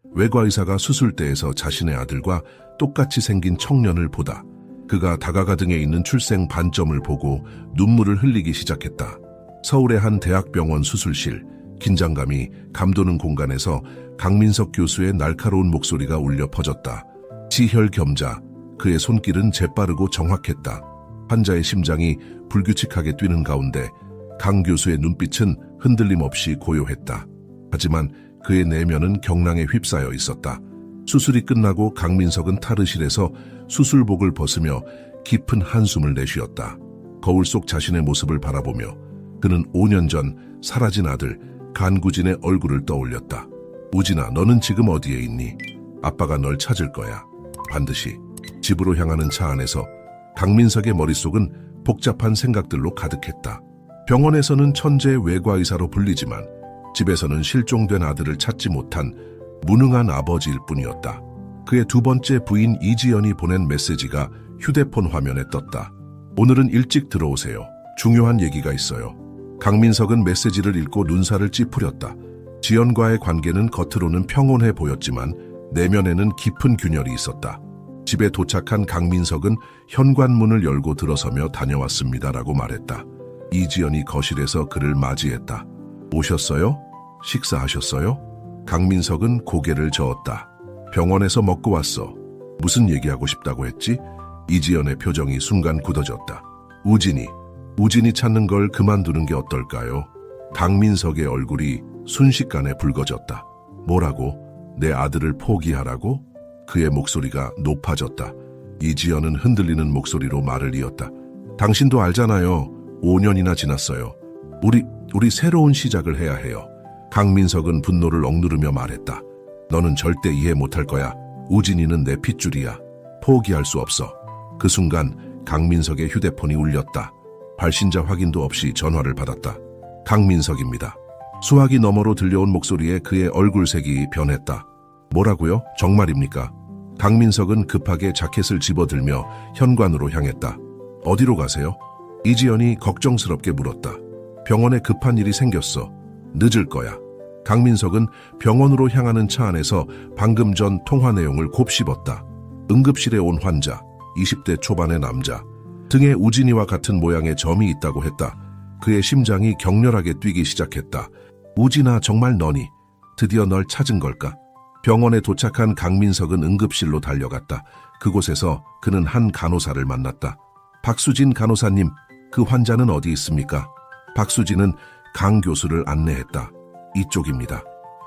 외과의사가 수술대에서 자신의 아들과 똑같이 생긴 청년을 보다 그가 다가가 등에 있는 출생 반점을 보고 눈물을 흘리기 시작했다. 서울의 한 대학병원 수술실, 긴장감이 감도는 공간에서 강민석 교수의 날카로운 목소리가 울려 퍼졌다. 지혈겸자, 그의 손길은 재빠르고 정확했다. 환자의 심장이 불규칙하게 뛰는 가운데 강 교수의 눈빛은 흔들림 없이 고요했다. 하지만 그의 내면은 경랑에 휩싸여 있었다. 수술이 끝나고 강민석은 탈의실에서 수술복을 벗으며 깊은 한숨을 내쉬었다. 거울 속 자신의 모습을 바라보며 그는 5년 전 사라진 아들 간구진의 얼굴을 떠올렸다. 우진아, 너는 지금 어디에 있니? 아빠가 널 찾을 거야. 반드시. 집으로 향하는 차 안에서 강민석의 머릿속은 복잡한 생각들로 가득했다. 병원에서는 천재 외과의사로 불리지만 집에서는 실종된 아들을 찾지 못한 무능한 아버지일 뿐이었다. 그의 두 번째 부인 이지연이 보낸 메시지가 휴대폰 화면에 떴다. 오늘은 일찍 들어오세요. 중요한 얘기가 있어요. 강민석은 메시지를 읽고 눈살을 찌푸렸다. 지연과의 관계는 겉으로는 평온해 보였지만 내면에는 깊은 균열이 있었다. 집에 도착한 강민석은 현관문을 열고 들어서며 다녀왔습니다라고 말했다. 이지연이 거실에서 그를 맞이했다. 오셨어요? 식사하셨어요? 강민석은 고개를 저었다. 병원에서 먹고 왔어. 무슨 얘기하고 싶다고 했지? 이지연의 표정이 순간 굳어졌다. 우진이 찾는 걸 그만두는 게 어떨까요? 강민석의 얼굴이 순식간에 붉어졌다. 뭐라고? 내 아들을 포기하라고? 그의 목소리가 높아졌다. 이지연은 흔들리는 목소리로 말을 이었다. 당신도 알잖아요. 5년이나 지났어요. 우리 새로운 시작을 해야 해요. 강민석은 분노를 억누르며 말했다. 너는 절대 이해 못할 거야. 우진이는 내 핏줄이야. 포기할 수 없어. 그 순간 강민석의 휴대폰이 울렸다. 발신자 확인도 없이 전화를 받았다. 강민석입니다. 수화기 너머로 들려온 목소리에 그의 얼굴색이 변했다. 뭐라고요? 정말입니까? 강민석은 급하게 자켓을 집어들며 현관으로 향했다. 어디로 가세요? 이지연이 걱정스럽게 물었다. 병원에 급한 일이 생겼어. 늦을 거야. 강민석은 병원으로 향하는 차 안에서 방금 전 통화 내용을 곱씹었다. 응급실에 온 환자, 20대 초반의 남자. 등에 우진이와 같은 모양의 점이 있다고 했다. 그의 심장이 격렬하게 뛰기 시작했다. 우진아, 정말 너니? 드디어 널 찾은 걸까? 병원에 도착한 강민석은 응급실로 달려갔다. 그곳에서 그는 한 간호사를 만났다. 박수진 간호사님, 그 환자는 어디 있습니까? 박수진은 강 교수를 안내했다. 이쪽입니다.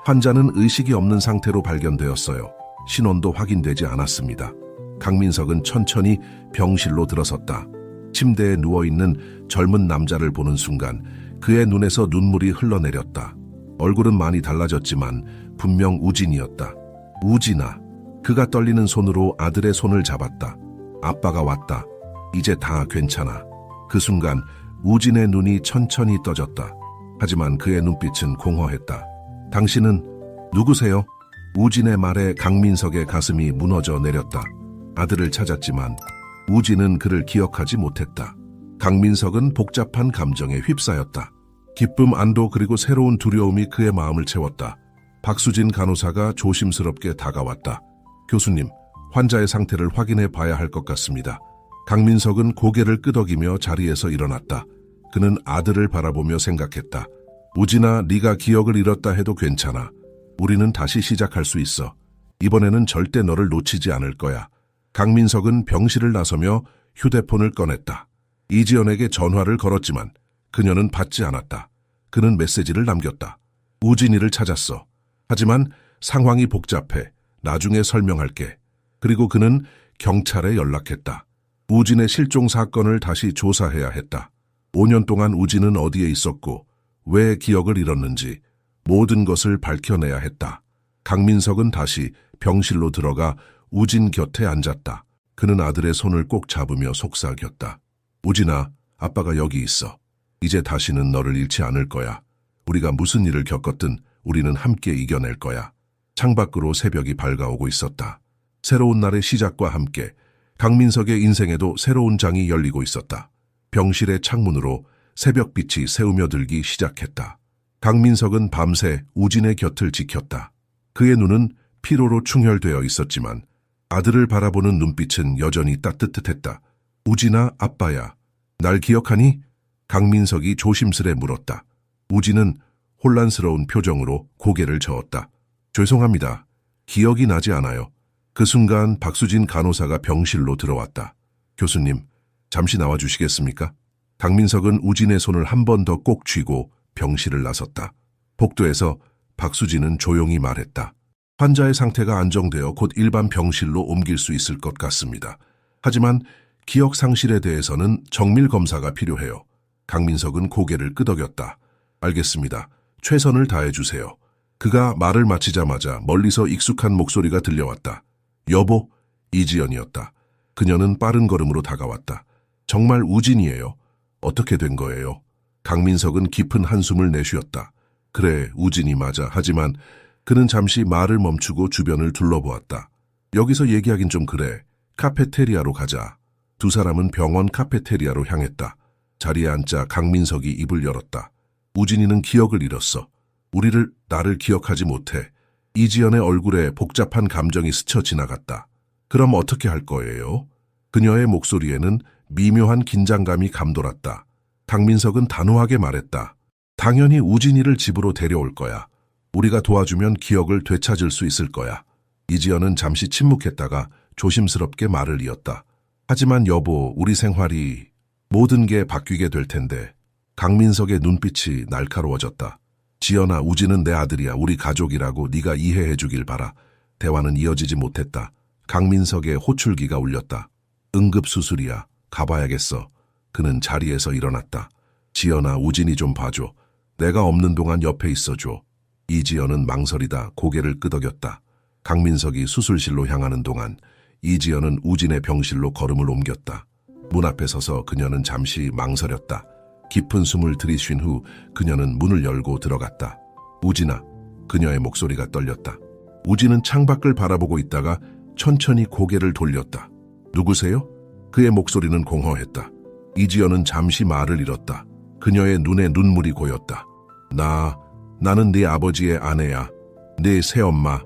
환자는 의식이 없는 상태로 발견되었어요. 신원도 확인되지 않았습니다. 강민석은 천천히 병실로 들어섰다. 침대에 누워있는 젊은 남자를 보는 순간 그의 눈에서 눈물이 흘러내렸다. 얼굴은 많이 달라졌지만 분명 우진이었다. 우진아. 그가 떨리는 손으로 아들의 손을 잡았다. 아빠가 왔다. 이제 다 괜찮아. 그 순간 우진의 눈이 천천히 떠졌다. 하지만 그의 눈빛은 공허했다. 당신은 누구세요? 우진의 말에 강민석의 가슴이 무너져 내렸다. 아들을 찾았지만 우진은 그를 기억하지 못했다. 강민석은 복잡한 감정에 휩싸였다. 기쁨, 안도 그리고 새로운 두려움이 그의 마음을 채웠다. 박수진 간호사가 조심스럽게 다가왔다. 교수님, 환자의 상태를 확인해 봐야 할 것 같습니다. 강민석은 고개를 끄덕이며 자리에서 일어났다. 그는 아들을 바라보며 생각했다. 우진아, 네가 기억을 잃었다 해도 괜찮아. 우리는 다시 시작할 수 있어. 이번에는 절대 너를 놓치지 않을 거야. 강민석은 병실을 나서며 휴대폰을 꺼냈다. 이지연에게 전화를 걸었지만 그녀는 받지 않았다. 그는 메시지를 남겼다. 우진이를 찾았어. 하지만 상황이 복잡해. 나중에 설명할게. 그리고 그는 경찰에 연락했다. 우진의 실종 사건을 다시 조사해야 했다. 5년 동안 우진은 어디에 있었고 왜 기억을 잃었는지 모든 것을 밝혀내야 했다. 강민석은 다시 병실로 들어가 우진 곁에 앉았다. 그는 아들의 손을 꼭 잡으며 속삭였다. 우진아, 아빠가 여기 있어. 이제 다시는 너를 잃지 않을 거야. 우리가 무슨 일을 겪었든 우리는 함께 이겨낼 거야. 창밖으로 새벽이 밝아오고 있었다. 새로운 날의 시작과 함께 강민석의 인생에도 새로운 장이 열리고 있었다. 병실의 창문으로 새벽빛이 새우며들기 시작했다. 강민석은 밤새 우진의 곁을 지켰다. 그의 눈은 피로로 충혈되어 있었지만 아들을 바라보는 눈빛은 여전히 따뜻했다. 우진아, 아빠야. 날 기억하니? 강민석이 조심스레 물었다. 우진은 혼란스러운 표정으로 고개를 저었다. 죄송합니다. 기억이 나지 않아요. 그 순간 박수진 간호사가 병실로 들어왔다. 교수님, 잠시 나와주시겠습니까? 강민석은 우진의 손을 한 번 더 꼭 쥐고 병실을 나섰다. 복도에서 박수진은 조용히 말했다. 환자의 상태가 안정되어 곧 일반 병실로 옮길 수 있을 것 같습니다. 하지만 기억 상실에 대해서는 정밀 검사가 필요해요. 강민석은 고개를 끄덕였다. 알겠습니다. 최선을 다해주세요. 그가 말을 마치자마자 멀리서 익숙한 목소리가 들려왔다. 여보, 이지연이었다. 그녀는 빠른 걸음으로 다가왔다. 정말 우진이에요. 어떻게 된 거예요? 강민석은 깊은 한숨을 내쉬었다. 그래, 우진이 맞아. 하지만 그는 잠시 말을 멈추고 주변을 둘러보았다. 여기서 얘기하긴 좀 그래. 카페테리아로 가자. 두 사람은 병원 카페테리아로 향했다. 자리에 앉자 강민석이 입을 열었다. 우진이는 기억을 잃었어. 나를 기억하지 못해. 이지연의 얼굴에 복잡한 감정이 스쳐 지나갔다. 그럼 어떻게 할 거예요? 그녀의 목소리에는 미묘한 긴장감이 감돌았다. 강민석은 단호하게 말했다. 당연히 우진이를 집으로 데려올 거야. 우리가 도와주면 기억을 되찾을 수 있을 거야. 이지연은 잠시 침묵했다가 조심스럽게 말을 이었다. 하지만 여보, 우리 생활이 모든 게 바뀌게 될 텐데. 강민석의 눈빛이 날카로워졌다. 지연아, 우진은 내 아들이야. 우리 가족이라고 네가 이해해 주길 바라. 대화는 이어지지 못했다. 강민석의 호출기가 울렸다. 응급수술이야. 가봐야겠어. 그는 자리에서 일어났다. 지연아, 우진이 좀 봐줘. 내가 없는 동안 옆에 있어줘. 이지연은 망설이다 고개를 끄덕였다. 강민석이 수술실로 향하는 동안 이지연은 우진의 병실로 걸음을 옮겼다. 문 앞에 서서 그녀는 잠시 망설였다. 깊은 숨을 들이쉰 후 그녀는 문을 열고 들어갔다. 우진아, 그녀의 목소리가 떨렸다. 우진은 창밖을 바라보고 있다가 천천히 고개를 돌렸다. 누구세요? 그의 목소리는 공허했다. 이지연은 잠시 말을 잃었다. 그녀의 눈에 눈물이 고였다. 나는 네 아버지의 아내야. 네 새엄마.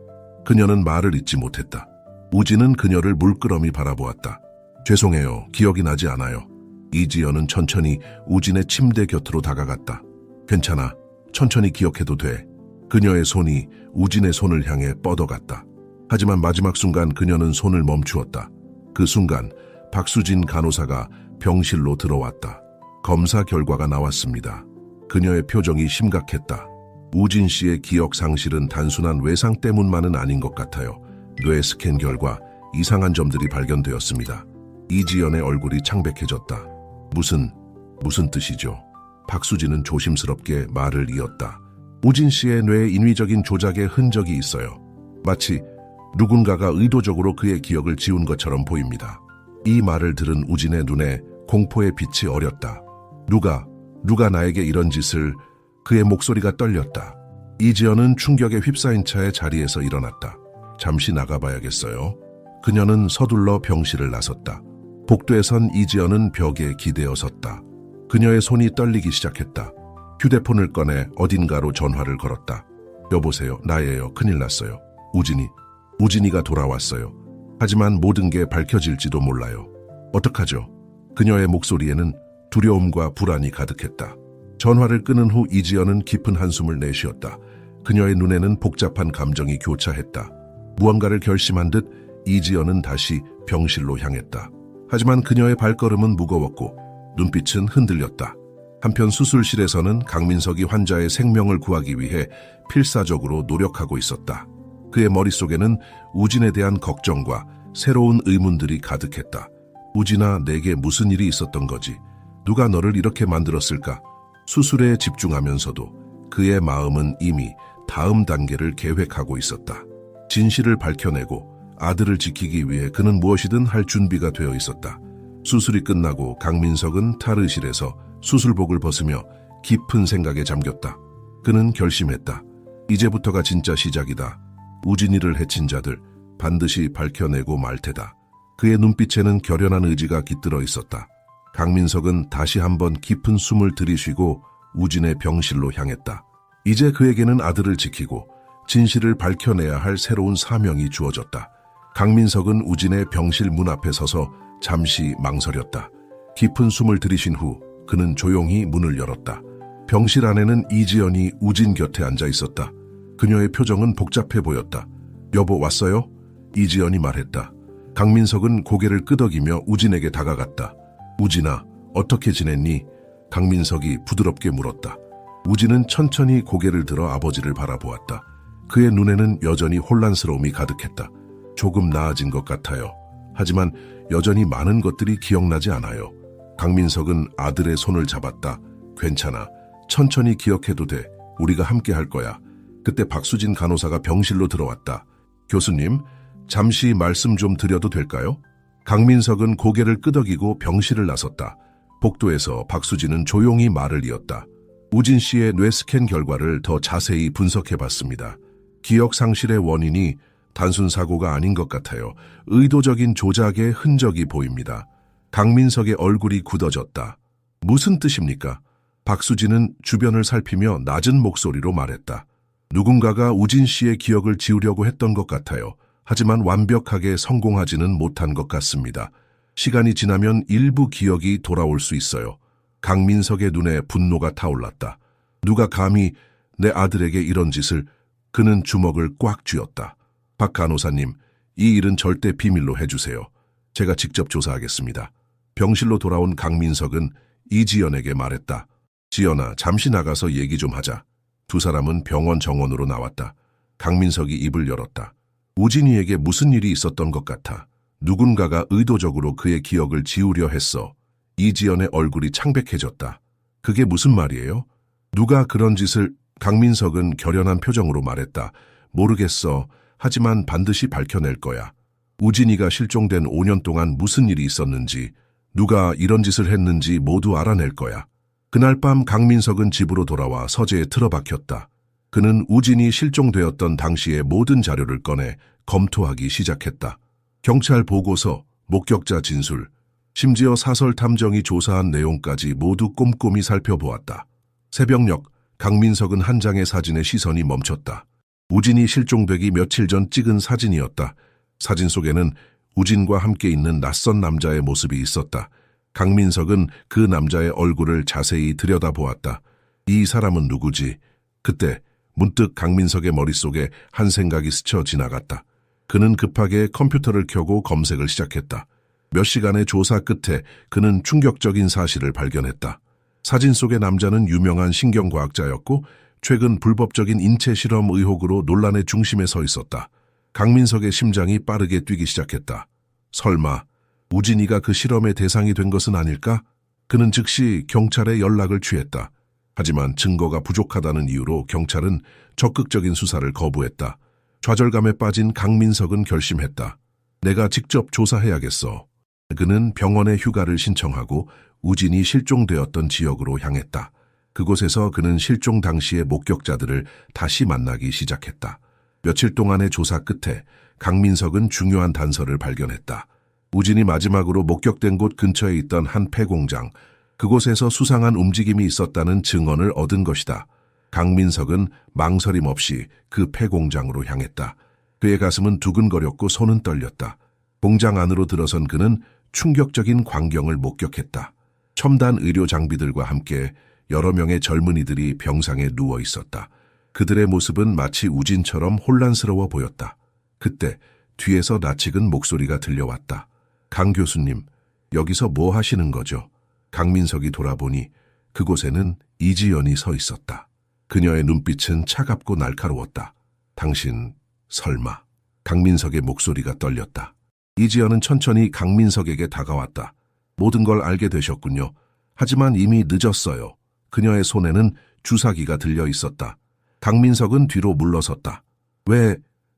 그녀는 말을 잇지 못했다. 우진은 그녀를 물끄러미 바라보았다. 죄송해요. 기억이 나지 않아요. 이지연은 천천히 우진의 침대 곁으로 다가갔다. 괜찮아. 천천히 기억해도 돼. 그녀의 손이 우진의 손을 향해 뻗어갔다. 하지만 마지막 순간 그녀는 손을 멈추었다. 그 순간 박수진 간호사가 병실로 들어왔다. 검사 결과가 나왔습니다. 그녀의 표정이 심각했다. 우진 씨의 기억 상실은 단순한 외상 때문만은 아닌 것 같아요. 뇌 스캔 결과 이상한 점들이 발견되었습니다. 이지연의 얼굴이 창백해졌다. 무슨 뜻이죠? 박수진은 조심스럽게 말을 이었다. 우진 씨의 뇌에 인위적인 조작의 흔적이 있어요. 마치 누군가가 의도적으로 그의 기억을 지운 것처럼 보입니다. 이 말을 들은 우진의 눈에 공포의 빛이 어렸다. 누가 나에게 이런 짓을... 그의 목소리가 떨렸다. 이지연은 충격에 휩싸인 차에 자리에서 일어났다. 잠시 나가봐야겠어요. 그녀는 서둘러 병실을 나섰다. 복도에 선 이지연은 벽에 기대어 섰다. 그녀의 손이 떨리기 시작했다. 휴대폰을 꺼내 어딘가로 전화를 걸었다. 여보세요, 나예요. 큰일 났어요. 우진이가 돌아왔어요. 하지만 모든 게 밝혀질지도 몰라요. 어떡하죠? 그녀의 목소리에는 두려움과 불안이 가득했다. 전화를 끊은 후 이지연은 깊은 한숨을 내쉬었다. 그녀의 눈에는 복잡한 감정이 교차했다. 무언가를 결심한 듯 이지연은 다시 병실로 향했다. 하지만 그녀의 발걸음은 무거웠고 눈빛은 흔들렸다. 한편 수술실에서는 강민석이 환자의 생명을 구하기 위해 필사적으로 노력하고 있었다. 그의 머릿속에는 우진에 대한 걱정과 새로운 의문들이 가득했다. 우진아, 내게 무슨 일이 있었던 거지? 누가 너를 이렇게 만들었을까? 수술에 집중하면서도 그의 마음은 이미 다음 단계를 계획하고 있었다. 진실을 밝혀내고 아들을 지키기 위해 그는 무엇이든 할 준비가 되어 있었다. 수술이 끝나고 강민석은 탈의실에서 수술복을 벗으며 깊은 생각에 잠겼다. 그는 결심했다. 이제부터가 진짜 시작이다. 우진이를 해친 자들 반드시 밝혀내고 말 테다. 그의 눈빛에는 결연한 의지가 깃들어 있었다. 강민석은 다시 한번 깊은 숨을 들이쉬고 우진의 병실로 향했다. 이제 그에게는 아들을 지키고 진실을 밝혀내야 할 새로운 사명이 주어졌다. 강민석은 우진의 병실 문 앞에 서서 잠시 망설였다. 깊은 숨을 들이쉰 후 그는 조용히 문을 열었다. 병실 안에는 이지연이 우진 곁에 앉아 있었다. 그녀의 표정은 복잡해 보였다. 여보, 왔어요? 이지연이 말했다. 강민석은 고개를 끄덕이며 우진에게 다가갔다. 우진아, 어떻게 지냈니? 강민석이 부드럽게 물었다. 우진은 천천히 고개를 들어 아버지를 바라보았다. 그의 눈에는 여전히 혼란스러움이 가득했다. 조금 나아진 것 같아요. 하지만 여전히 많은 것들이 기억나지 않아요. 강민석은 아들의 손을 잡았다. 괜찮아. 천천히 기억해도 돼. 우리가 함께 할 거야. 그때 박수진 간호사가 병실로 들어왔다. 교수님, 잠시 말씀 좀 드려도 될까요? 강민석은 고개를 끄덕이고 병실을 나섰다. 복도에서 박수진은 조용히 말을 이었다. 우진 씨의 뇌 스캔 결과를 더 자세히 분석해봤습니다. 기억 상실의 원인이 단순 사고가 아닌 것 같아요. 의도적인 조작의 흔적이 보입니다. 강민석의 얼굴이 굳어졌다. 무슨 뜻입니까? 박수진은 주변을 살피며 낮은 목소리로 말했다. 누군가가 우진 씨의 기억을 지우려고 했던 것 같아요. 하지만 완벽하게 성공하지는 못한 것 같습니다. 시간이 지나면 일부 기억이 돌아올 수 있어요. 강민석의 눈에 분노가 타올랐다. 누가 감히 내 아들에게 이런 짓을... 그는 주먹을 꽉 쥐었다. 박 간호사님, 이 일은 절대 비밀로 해주세요. 제가 직접 조사하겠습니다. 병실로 돌아온 강민석은 이지연에게 말했다. 지연아, 잠시 나가서 얘기 좀 하자. 두 사람은 병원 정원으로 나왔다. 강민석이 입을 열었다. 우진이에게 무슨 일이 있었던 것 같아. 누군가가 의도적으로 그의 기억을 지우려 했어. 이지연의 얼굴이 창백해졌다. 그게 무슨 말이에요? 누가 그런 짓을... 강민석은 결연한 표정으로 말했다. 모르겠어. 하지만 반드시 밝혀낼 거야. 우진이가 실종된 5년 동안 무슨 일이 있었는지, 누가 이런 짓을 했는지 모두 알아낼 거야. 그날 밤 강민석은 집으로 돌아와 서재에 틀어박혔다. 그는 우진이 실종되었던 당시의 모든 자료를 꺼내 검토하기 시작했다. 경찰 보고서, 목격자 진술, 심지어 사설 탐정이 조사한 내용까지 모두 꼼꼼히 살펴보았다. 새벽녘 강민석은 한 장의 사진에 시선이 멈췄다. 우진이 실종되기 며칠 전 찍은 사진이었다. 사진 속에는 우진과 함께 있는 낯선 남자의 모습이 있었다. 강민석은 그 남자의 얼굴을 자세히 들여다보았다. 이 사람은 누구지? 그때 문득 강민석의 머릿속에 한 생각이 스쳐 지나갔다. 그는 급하게 컴퓨터를 켜고 검색을 시작했다. 몇 시간의 조사 끝에 그는 충격적인 사실을 발견했다. 사진 속의 남자는 유명한 신경과학자였고 최근 불법적인 인체 실험 의혹으로 논란의 중심에 서 있었다. 강민석의 심장이 빠르게 뛰기 시작했다. 설마 우진이가 그 실험의 대상이 된 것은 아닐까? 그는 즉시 경찰에 연락을 취했다. 하지만 증거가 부족하다는 이유로 경찰은 적극적인 수사를 거부했다. 좌절감에 빠진 강민석은 결심했다. 내가 직접 조사해야겠어. 그는 병원에 휴가를 신청하고 우진이 실종되었던 지역으로 향했다. 그곳에서 그는 실종 당시의 목격자들을 다시 만나기 시작했다. 며칠 동안의 조사 끝에 강민석은 중요한 단서를 발견했다. 우진이 마지막으로 목격된 곳 근처에 있던 한 폐공장, 그곳에서 수상한 움직임이 있었다는 증언을 얻은 것이다. 강민석은 망설임 없이 그 폐공장으로 향했다. 그의 가슴은 두근거렸고 손은 떨렸다. 공장 안으로 들어선 그는 충격적인 광경을 목격했다. 첨단 의료 장비들과 함께 여러 명의 젊은이들이 병상에 누워 있었다. 그들의 모습은 마치 우진처럼 혼란스러워 보였다. 그때 뒤에서 낯익은 목소리가 들려왔다. 강 교수님, 여기서 뭐 하시는 거죠? 강민석이 돌아보니 그곳에는 이지연이 서 있었다. 그녀의 눈빛은 차갑고 날카로웠다. 당신, 설마... 강민석의 목소리가 떨렸다. 이지연은 천천히 강민석에게 다가왔다. 모든 걸 알게 되셨군요. 하지만 이미 늦었어요. 그녀의 손에는 주사기가 들려 있었다. 강민석은 뒤로 물러섰다.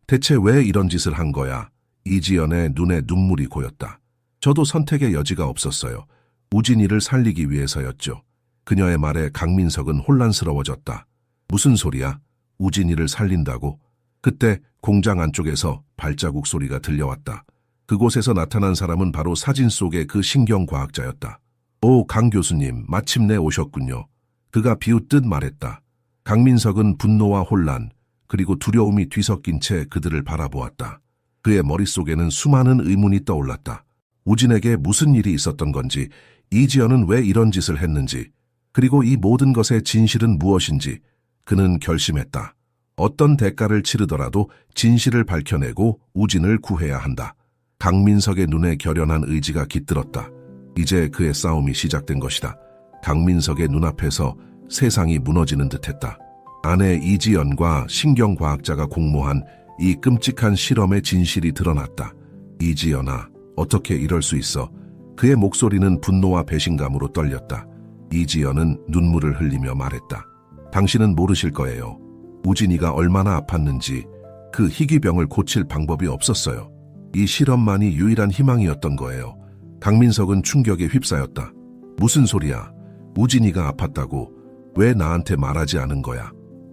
대체 왜 이런 짓을 한 거야? 이지연의 눈에 눈물이 고였다. 저도 선택의 여지가 없었어요. 우진이를 살리기 위해서였죠. 그녀의 말에 강민석은 혼란스러워졌다. 무슨 소리야? 우진이를 살린다고? 그때 공장 안쪽에서 발자국 소리가 들려왔다. 그곳에서 나타난 사람은 바로 사진 속의 그 신경과학자였다. 오, 강 교수님, 마침내 오셨군요. 그가 비웃듯 말했다. 강민석은 분노와 혼란, 그리고 두려움이 뒤섞인 채 그들을 바라보았다. 그의 머릿속에는 수많은 의문이 떠올랐다. 우진에게 무슨 일이 있었던 건지, 이지연은 왜 이런 짓을 했는지, 그리고 이 모든 것의 진실은 무엇인지 그는 결심했다. 어떤 대가를 치르더라도 진실을 밝혀내고 우진을 구해야 한다. 강민석의 눈에 결연한 의지가 깃들었다. 이제 그의 싸움이 시작된 것이다. 강민석의 눈앞에서 세상이 무너지는 듯했다. 아내 이지연과 신경과학자가 공모한 이 끔찍한 실험의 진실이 드러났다. 이지연아, 어떻게 이럴 수 있어? 그의 목소리는 분노와 배신감으로 떨렸다. 이지연은 눈물을 흘리며 말했다. 당신은 모르실 거예요. 우진이가 얼마나 아팠는지. 그 희귀병을 고칠 방법이 없었어요. 이 실험만이 유일한 희망이었던 거예요. 강민석은 충격에 휩싸였다. 무슨 소리야? 우진이가 아팠다고. 왜 나한테 말하지 않은 거야?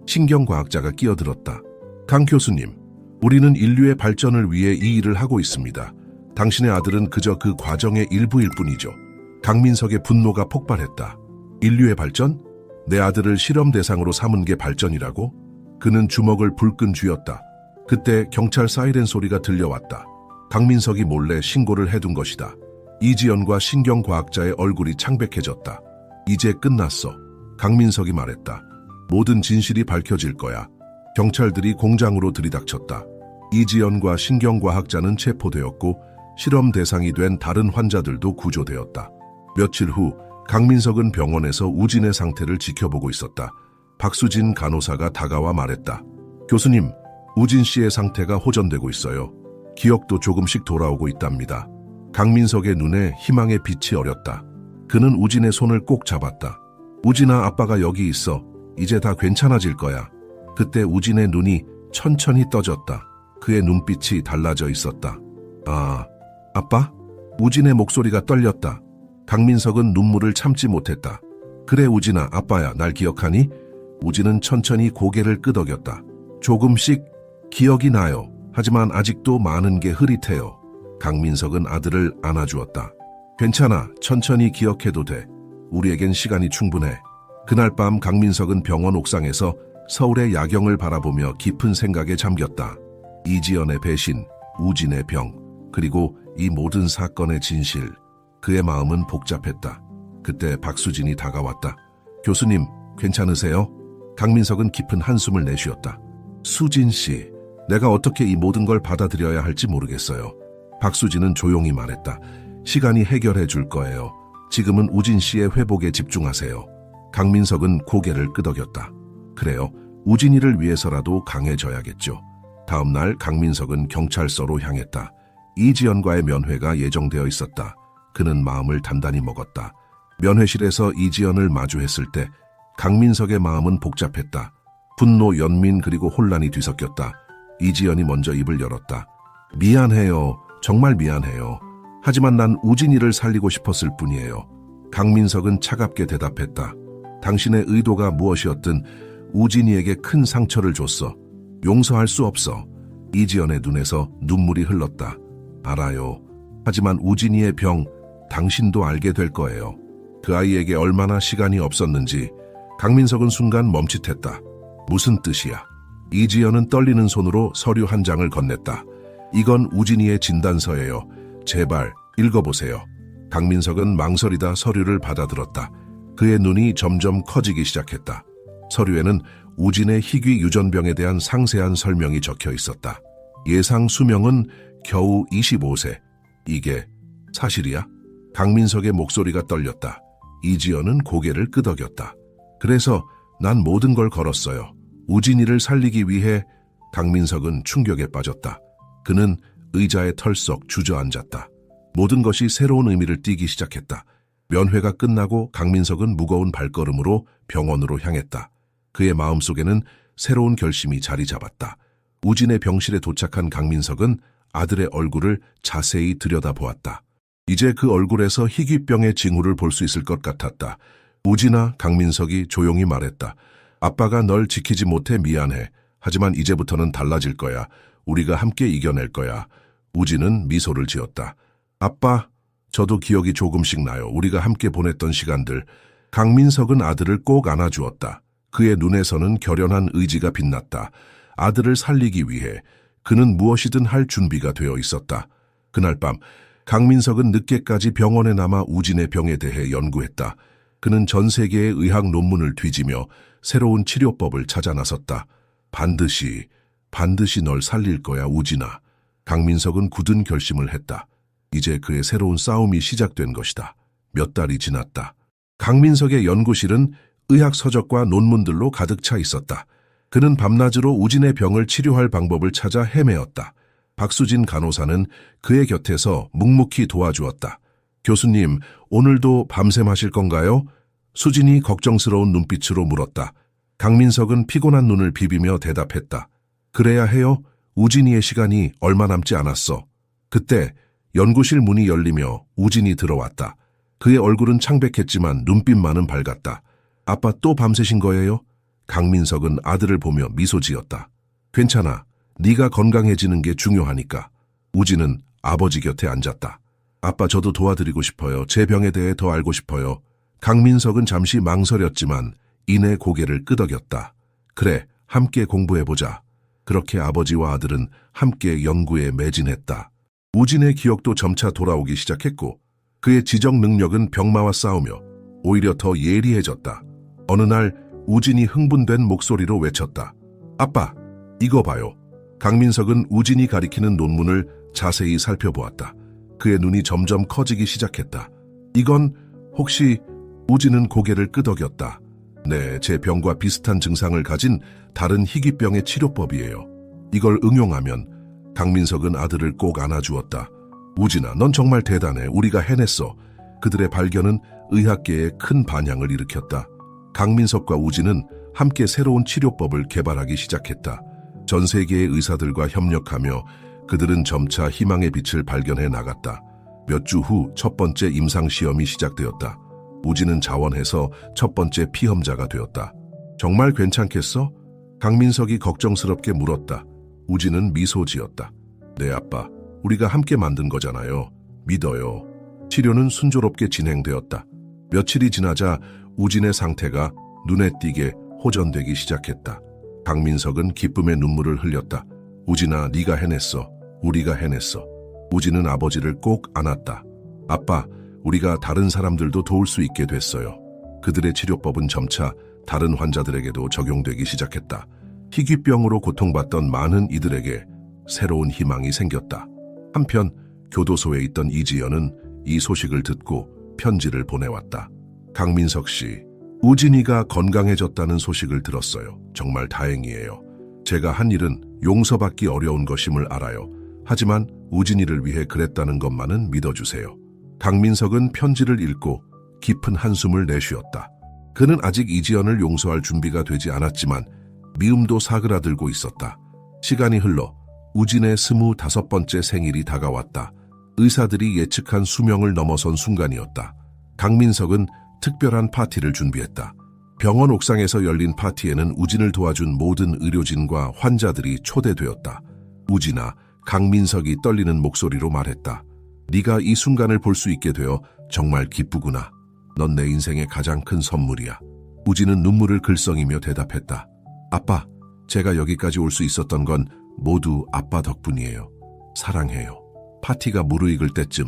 신경과학자가 끼어들었다. 강 교수님, 우리는 인류의 발전을 위해 이 일을 하고 있습니다. 당신의 아들은 그저 그 과정의 일부일 뿐이죠. 강민석의 분노가 폭발했다. 인류의 발전? 내 아들을 실험 대상으로 삼은 게 발전이라고? 그는 주먹을 불끈 쥐었다. 그때 경찰 사이렌 소리가 들려왔다. 강민석이 몰래 신고를 해둔 것이다. 이지연과 신경과학자의 얼굴이 창백해졌다. 이제 끝났어. 강민석이 말했다. 모든 진실이 밝혀질 거야. 경찰들이 공장으로 들이닥쳤다. 이지연과 신경과학자는 체포되었고 실험 대상이 된 다른 환자들도 구조되었다. 며칠 후 강민석은 병원에서 우진의 상태를 지켜보고 있었다. 박수진 간호사가 다가와 말했다. 교수님, 우진 씨의 상태가 호전되고 있어요. 기억도 조금씩 돌아오고 있답니다. 강민석의 눈에 희망의 빛이 어렸다. 그는 우진의 손을 꼭 잡았다. 우진아, 아빠가 여기 있어. 이제 다 괜찮아질 거야. 그때 우진의 눈이 천천히 떠졌다. 그의 눈빛이 달라져 있었다. 아, 아빠? 우진의 목소리가 떨렸다. 강민석은 눈물을 참지 못했다. 그래 우진아, 아빠야. 날 기억하니? 우진은 천천히 고개를 끄덕였다. 조금씩 기억이 나요. 하지만 아직도 많은 게 흐릿해요. 강민석은 아들을 안아주었다. 괜찮아. 천천히 기억해도 돼. 우리에겐 시간이 충분해. 그날 밤 강민석은 병원 옥상에서 서울의 야경을 바라보며 깊은 생각에 잠겼다. 이지연의 배신, 우진의 병, 그리고 이 모든 사건의 진실. 그의 마음은 복잡했다. 그때 박수진이 다가왔다. 교수님, 괜찮으세요? 강민석은 깊은 한숨을 내쉬었다. 수진 씨, 내가 어떻게 이 모든 걸 받아들여야 할지 모르겠어요. 박수진은 조용히 말했다. 시간이 해결해 줄 거예요. 지금은 우진 씨의 회복에 집중하세요. 강민석은 고개를 끄덕였다. 그래요. 우진이를 위해서라도 강해져야겠죠. 다음 날 강민석은 경찰서로 향했다. 이지연과의 면회가 예정되어 있었다. 그는 마음을 단단히 먹었다. 면회실에서 이지연을 마주했을 때 강민석의 마음은 복잡했다. 분노, 연민 그리고 혼란이 뒤섞였다. 이지연이 먼저 입을 열었다. 미안해요. 정말 미안해요. 하지만 난 우진이를 살리고 싶었을 뿐이에요. 강민석은 차갑게 대답했다. 당신의 의도가 무엇이었든 우진이에게 큰 상처를 줬어. 용서할 수 없어. 이지연의 눈에서 눈물이 흘렀다. 알아요. 하지만 우진이의 병, 당신도 알게 될 거예요. 그 아이에게 얼마나 시간이 없었는지. 강민석은 순간 멈칫했다. 무슨 뜻이야? 이지연은 떨리는 손으로 서류 한 장을 건넸다. 이건 우진이의 진단서예요. 제발 읽어보세요. 강민석은 망설이다 서류를 받아들었다. 그의 눈이 점점 커지기 시작했다. 서류에는 우진의 희귀 유전병에 대한 상세한 설명이 적혀 있었다. 예상 수명은 겨우 25세. 이게 사실이야? 강민석의 목소리가 떨렸다. 이지연은 고개를 끄덕였다. 그래서 난 모든 걸 걸었어요. 우진이를 살리기 위해. 강민석은 충격에 빠졌다. 그는 의자에 털썩 주저앉았다. 모든 것이 새로운 의미를 띠기 시작했다. 면회가 끝나고 강민석은 무거운 발걸음으로 병원으로 향했다. 그의 마음속에는 새로운 결심이 자리 잡았다. 우진의 병실에 도착한 강민석은 아들의 얼굴을 자세히 들여다보았다. 이제 그 얼굴에서 희귀병의 징후를 볼 수 있을 것 같았다. 우진아, 강민석이 조용히 말했다. 아빠가 널 지키지 못해 미안해. 하지만 이제부터는 달라질 거야. 우리가 함께 이겨낼 거야. 우진은 미소를 지었다. 아빠, 저도 기억이 조금씩 나요. 우리가 함께 보냈던 시간들. 강민석은 아들을 꼭 안아주었다. 그의 눈에서는 결연한 의지가 빛났다. 아들을 살리기 위해 그는 무엇이든 할 준비가 되어 있었다. 그날 밤 강민석은 늦게까지 병원에 남아 우진의 병에 대해 연구했다. 그는 전 세계의 의학 논문을 뒤지며 새로운 치료법을 찾아 나섰다. 반드시 널 살릴 거야, 우진아. 강민석은 굳은 결심을 했다. 이제 그의 새로운 싸움이 시작된 것이다. 몇 달이 지났다. 강민석의 연구실은 의학 서적과 논문들로 가득 차 있었다. 그는 밤낮으로 우진의 병을 치료할 방법을 찾아 헤매었다. 박수진 간호사는 그의 곁에서 묵묵히 도와주었다. 교수님, 오늘도 밤샘 하실 건가요? 수진이 걱정스러운 눈빛으로 물었다. 강민석은 피곤한 눈을 비비며 대답했다. 그래야 해요. 우진이의 시간이 얼마 남지 않았어. 그때 연구실 문이 열리며 우진이 들어왔다. 그의 얼굴은 창백했지만 눈빛만은 밝았다. 아빠 또 밤새신 거예요? 강민석은 아들을 보며 미소 지었다. 괜찮아. 네가 건강해지는 게 중요하니까. 우진은 아버지 곁에 앉았다. 아빠 저도 도와드리고 싶어요. 제 병에 대해 더 알고 싶어요. 강민석은 잠시 망설였지만 이내 고개를 끄덕였다. 그래, 함께 공부해보자. 그렇게 아버지와 아들은 함께 연구에 매진했다. 우진의 기억도 점차 돌아오기 시작했고 그의 지적 능력은 병마와 싸우며 오히려 더 예리해졌다. 어느 날 우진이 흥분된 목소리로 외쳤다. 아빠, 이거 봐요. 강민석은 우진이 가리키는 논문을 자세히 살펴보았다. 그의 눈이 점점 커지기 시작했다. 이건 혹시... 우진은 고개를 끄덕였다. 네, 제 병과 비슷한 증상을 가진 다른 희귀병의 치료법이에요. 이걸 응용하면... 강민석은 아들을 꼭 안아주었다. 우진아, 넌 정말 대단해. 우리가 해냈어. 그들의 발견은 의학계에 큰 반향을 일으켰다. 강민석과 우진은 함께 새로운 치료법을 개발하기 시작했다. 전 세계의 의사들과 협력하며 그들은 점차 희망의 빛을 발견해 나갔다. 몇 주 후 첫 번째 임상시험이 시작되었다. 우진은 자원해서 첫 번째 피험자가 되었다. 정말 괜찮겠어? 강민석이 걱정스럽게 물었다. 우진은 미소 지었다. 네, 아빠. 우리가 함께 만든 거잖아요. 믿어요. 치료는 순조롭게 진행되었다. 며칠이 지나자 우진의 상태가 눈에 띄게 호전되기 시작했다. 강민석은 기쁨의 눈물을 흘렸다. 우진아, 네가 해냈어. 우리가 해냈어. 우진은 아버지를 꼭 안았다. 아빠, 우리가 다른 사람들도 도울 수 있게 됐어요. 그들의 치료법은 점차 다른 환자들에게도 적용되기 시작했다. 희귀병으로 고통받던 많은 이들에게 새로운 희망이 생겼다. 한편 교도소에 있던 이지연은 이 소식을 듣고 편지를 보내왔다. 강민석 씨, 우진이가 건강해졌다는 소식을 들었어요. 정말 다행이에요. 제가 한 일은 용서받기 어려운 것임을 알아요. 하지만 우진이를 위해 그랬다는 것만은 믿어주세요. 강민석은 편지를 읽고 깊은 한숨을 내쉬었다. 그는 아직 이지연을 용서할 준비가 되지 않았지만 미움도 사그라들고 있었다. 시간이 흘러 우진의 25번째 생일이 다가왔다. 의사들이 예측한 수명을 넘어선 순간이었다. 강민석은 특별한 파티를 준비했다. 병원 옥상에서 열린 파티에는 우진을 도와준 모든 의료진과 환자들이 초대되었다. 우진아, 강민석이 떨리는 목소리로 말했다. 네가 이 순간을 볼 수 있게 되어 정말 기쁘구나. 넌 내 인생의 가장 큰 선물이야. 우진은 눈물을 글썽이며 대답했다. 아빠, 제가 여기까지 올 수 있었던 건 모두 아빠 덕분이에요. 사랑해요. 파티가 무르익을 때쯤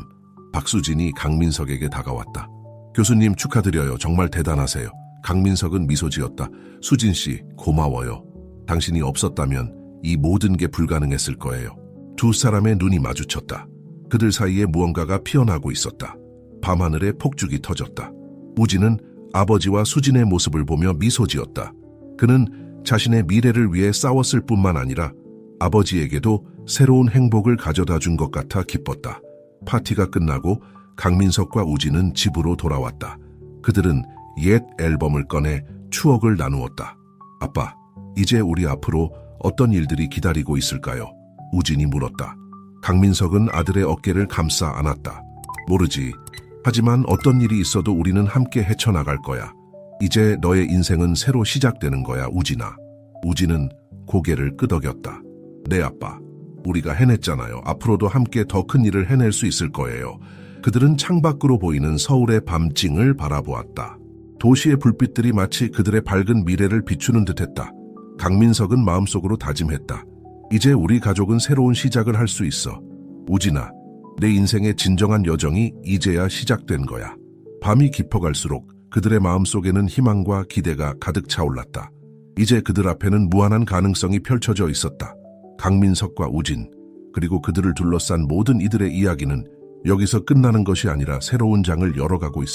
박수진이 강민석에게 다가왔다. 교수님 축하드려요. 정말 대단하세요. 강민석은 미소 지었다. 수진 씨, 고마워요. 당신이 없었다면 이 모든 게 불가능했을 거예요. 두 사람의 눈이 마주쳤다. 그들 사이에 무언가가 피어나고 있었다. 밤하늘에 폭죽이 터졌다. 우진은 아버지와 수진의 모습을 보며 미소 지었다. 그는 자신의 미래를 위해 싸웠을 뿐만 아니라 아버지에게도 새로운 행복을 가져다 준 것 같아 기뻤다. 파티가 끝나고 강민석과 우진은 집으로 돌아왔다. 그들은 옛 앨범을 꺼내 추억을 나누었다. 아빠, 이제 우리 앞으로 어떤 일들이 기다리고 있을까요? 우진이 물었다. 강민석은 아들의 어깨를 감싸 안았다. 모르지. 하지만 어떤 일이 있어도 우리는 함께 헤쳐나갈 거야. 이제 너의 인생은 새로 시작되는 거야, 우진아. 우진은 고개를 끄덕였다. 네, 아빠. 우리가 해냈잖아요. 앞으로도 함께 더 큰 일을 해낼 수 있을 거예요. 그들은 창밖으로 보이는 서울의 밤징을 바라보았다. 도시의 불빛들이 마치 그들의 밝은 미래를 비추는 듯했다. 강민석은 마음속으로 다짐했다. 이제 우리 가족은 새로운 시작을 할 수 있어. 우진아, 내 인생의 진정한 여정이 이제야 시작된 거야. 밤이 깊어갈수록 그들의 마음속에는 희망과 기대가 가득 차올랐다. 이제 그들 앞에는 무한한 가능성이 펼쳐져 있었다. 강민석과 우진, 그리고 그들을 둘러싼 모든 이들의 이야기는 여기서 끝나는 것이 아니라 새로운 장을 열어가고 있었다.